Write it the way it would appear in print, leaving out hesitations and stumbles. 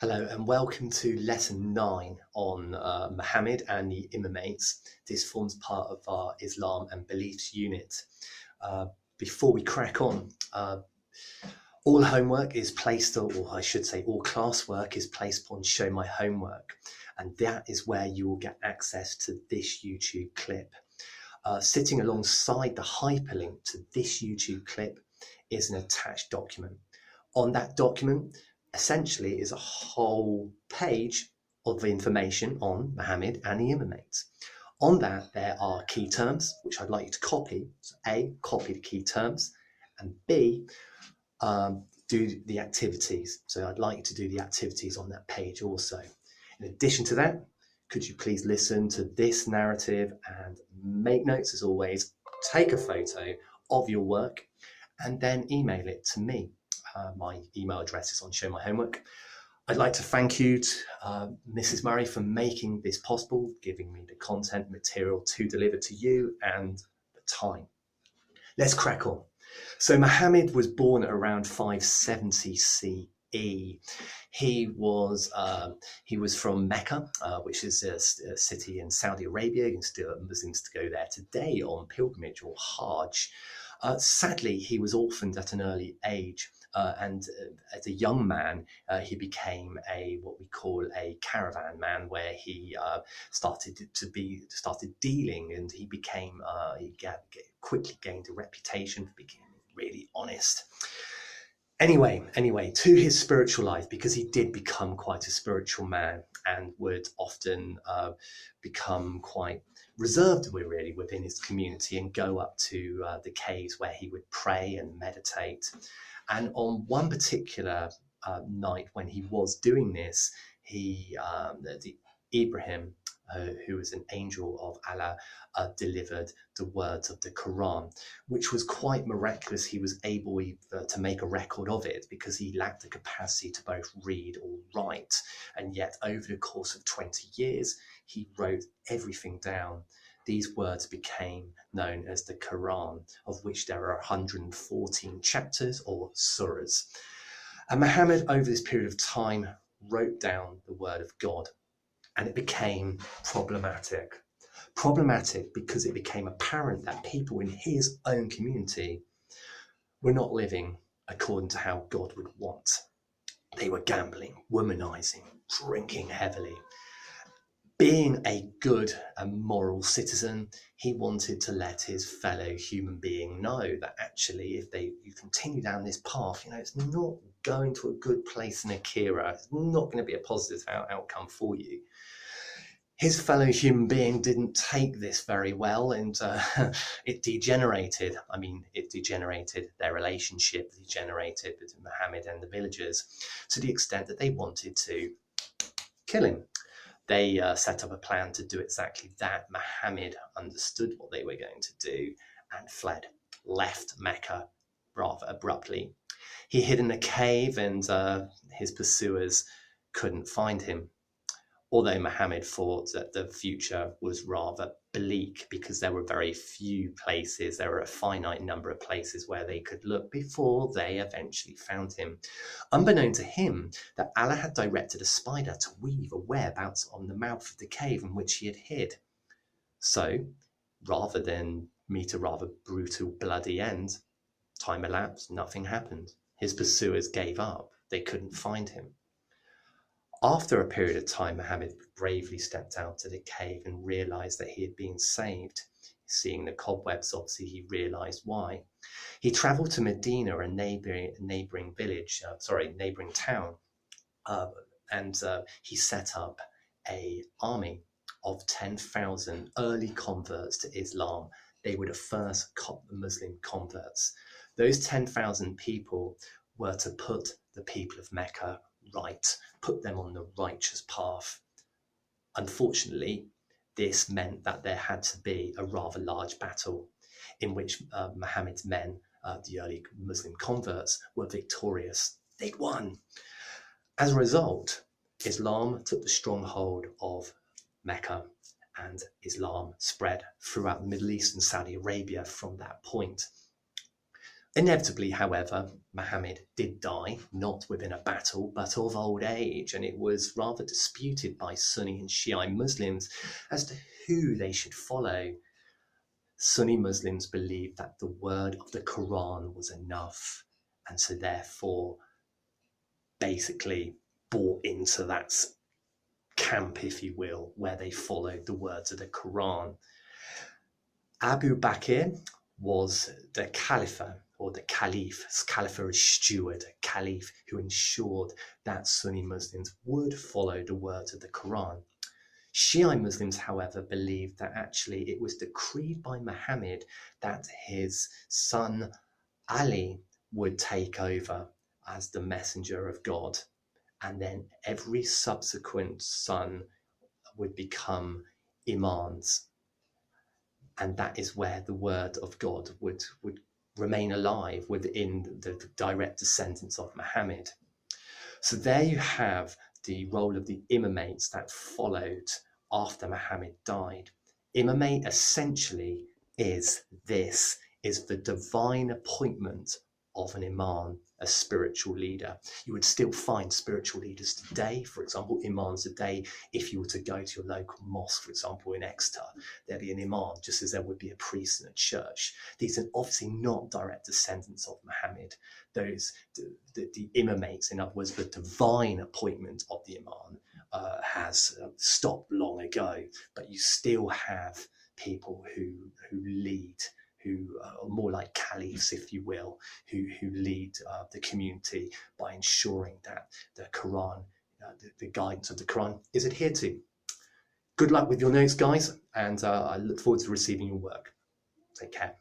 Hello and welcome to lesson 9 on Muhammad and the Immamates. This forms part of our Islam and Beliefs unit. Uh, Before we crack on, all homework is placed, or I should say all classwork is placed on Show My Homework, and that is where you will get access to this YouTube clip. Sitting alongside the hyperlink to this YouTube clip is an attached document. On that document, essentially, is a whole page of information on Muhammad and the Immamates. On that, there are key terms, which I'd like you to copy. So A, copy the key terms, and B, do the activities. So I'd like you to do the activities on that page also. In addition to that, could you please listen to this narrative and make notes as always, take a photo of your work and then email it to me. My email address is on Show My Homework. I'd like to thank you, Mrs. Murray, for making this possible, giving me the content material to deliver to you and the time. Let's crack on. So Muhammad was born around 570 CE. He was from Mecca, which is a city in Saudi Arabia. You can still Muslims to go there today on pilgrimage or Hajj. Sadly, he was orphaned at an early age. And as a young man, he became what we call a caravan man, where he started dealing, and he quickly gained a reputation for being really honest. Anyway, to his spiritual life, because he did become quite a spiritual man and would often become quite reserved really within his community and go up to the caves where he would pray and meditate. And on one particular night when he was doing this, Ibrahim, who was an angel of Allah, delivered the words of the Quran, which was quite miraculous. He was able to make a record of it because he lacked the capacity to both read or write. And yet over the course of 20 years, he wrote everything down. These words became known as the Quran, of which there are 114 chapters or surahs. And Muhammad, over this period of time, wrote down the word of God, and it became problematic. Problematic because it became apparent that people in his own community were not living according to how God would want. They were gambling, womanizing, drinking heavily. Being a good and moral citizen, he wanted to let his fellow human being know that actually if you continue down this path, it's not going to a good place in Akira. It's not going to be a positive outcome for you. His fellow human being didn't take this very well, and it degenerated. It degenerated. Their relationship degenerated between Muhammad and the villagers to the extent that they wanted to kill him. They set up a plan to do exactly that. Muhammad understood what they were going to do and fled, left Mecca rather abruptly. He hid in a cave, and his pursuers couldn't find him. Although Muhammad thought that the future was rather bleak because there were very few places, there were a finite number of places where they could look before they eventually found him. Unbeknown to him, that Allah had directed a spider to weave a web out on the mouth of the cave in which he had hid. So, rather than meet a rather brutal, bloody end, time elapsed, nothing happened. His pursuers gave up. They couldn't find him. After a period of time, Muhammad bravely stepped out of the cave and realized that he had been saved. Seeing the cobwebs, obviously, he realized why. He traveled to Medina, a neighboring town, and he set up an army of 10,000 early converts to Islam. They were the first Muslim converts. Those 10,000 people were to put the people of Mecca right, put them on the righteous path. Unfortunately, this meant that there had to be a rather large battle in which Muhammad's men, the early Muslim converts, were victorious. They'd won. As a result, Islam took the stronghold of Mecca, and Islam spread throughout the Middle East and Saudi Arabia from that point. Inevitably, however, Muhammad did die, not within a battle, but of old age, and it was rather disputed by Sunni and Shiite Muslims as to who they should follow. Sunni Muslims believed that the word of the Quran was enough, and so therefore basically bought into that camp, if you will, where they followed the words of the Quran. Abu Bakr was the Caliph, or the Caliph. Caliph is steward, Caliph who ensured that Sunni Muslims would follow the words of the Quran. Shiite Muslims, however, believed that actually it was decreed by Muhammad that his son Ali would take over as the messenger of God, and then every subsequent son would become imams, and that is where the word of God would remain alive within the direct descendants of Muhammad. So there you have the role of the Immamates that followed after Muhammad died. Immamate essentially is the divine appointment of an imam, a spiritual leader. You would still find spiritual leaders today, for example, imams today. If you were to go to your local mosque, for example, in Exeter, there'd be an imam, just as there would be a priest in a church. These are obviously not direct descendants of Muhammad. Those, the immamates, in other words, the divine appointment of the imam, has stopped long ago, but you still have people who lead, who are more like caliphs, if you will, who lead the community by ensuring that the Quran, the guidance of the Quran, is adhered to. Good luck with your notes, guys, and I look forward to receiving your work. Take care.